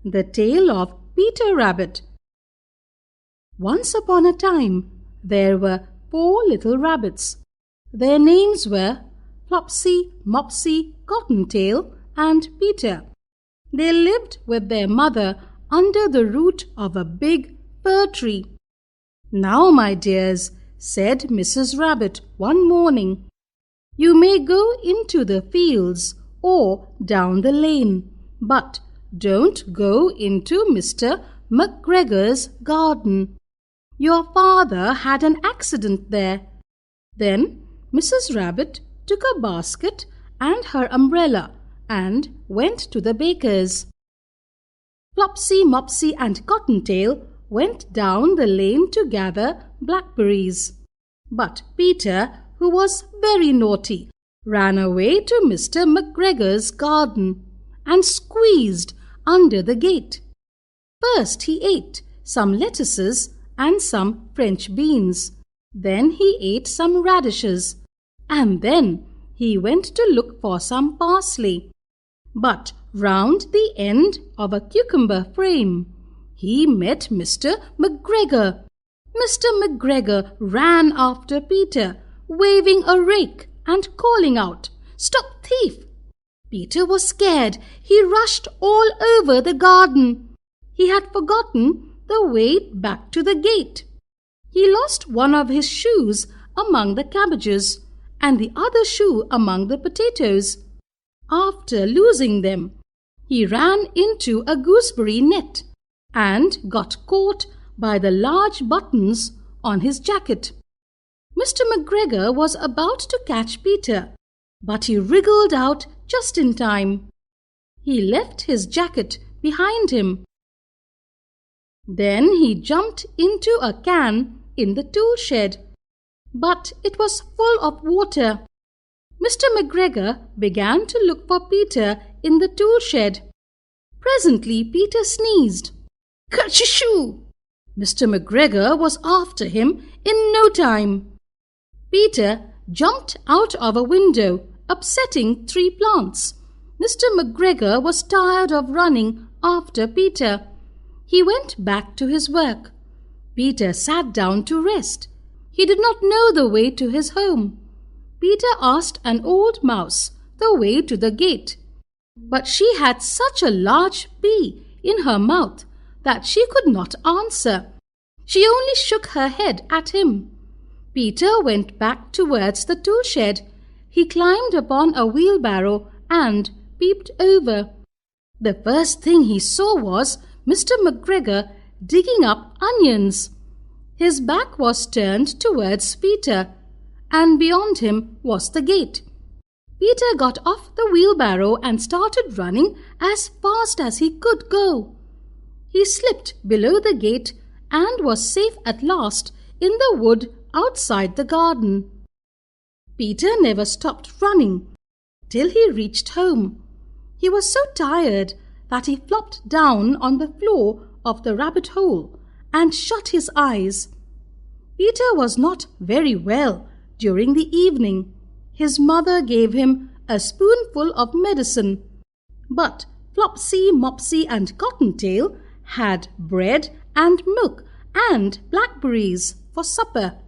The Tale of Peter Rabbit. Once upon a time, there were 4 little rabbits. Their names were Flopsy, Mopsy, Cottontail, and Peter. They lived with their mother under the root of a big fir tree. "Now, my dears," said Mrs. Rabbit one morning, "you may go into the fields or down the lane, but don't go into Mr. McGregor's garden. Your father had an accident there." Then Mrs. Rabbit took a basket and her umbrella and went to the baker's. Flopsy, Mopsy, and Cottontail went down the lane to gather blackberries. But Peter, who was very naughty, ran away to Mr. McGregor's garden and squeezed under the gate. First he ate some lettuces and some French beans. Then he ate some radishes. And then he went to look for some parsley. But round the end of a cucumber frame, he met Mr. McGregor. Mr. McGregor ran after Peter, waving a rake and calling out, "Stop thief!" Peter was scared. He rushed all over the garden. He had forgotten the way back to the gate. He lost one of his shoes among the cabbages and the other shoe among the potatoes. After losing them, he ran into a gooseberry net and got caught by the large buttons on his jacket. Mr. McGregor was about to catch Peter, but he wriggled out just in time. He left his jacket behind him. Then he jumped into a can in the tool shed, but it was full of water. Mr. McGregor began to look for Peter in the tool shed. Presently Peter sneezed. "Kerchishoo!" Mr. McGregor was after him in no time. Peter jumped out of a window, upsetting 3 plants. Mr. McGregor was tired of running after Peter. He went back to his work. Peter sat down to rest. He did not know the way to his home. Peter asked an old mouse the way to the gate, but she had such a large pea in her mouth that she could not answer. She only shook her head at him. Peter went back towards the tool shed. He climbed upon a wheelbarrow and peeped over. The first thing he saw was Mr. McGregor digging up onions. His back was turned towards Peter, and beyond him was the gate. Peter got off the wheelbarrow and started running as fast as he could go. He slipped below the gate and was safe at last in the wood outside the garden. Peter never stopped running till he reached home. He was so tired that he flopped down on the floor of the rabbit hole and shut his eyes. Peter was not very well during the evening. His mother gave him a spoonful of medicine, but Flopsy, Mopsy, and Cottontail had bread and milk and blackberries for supper.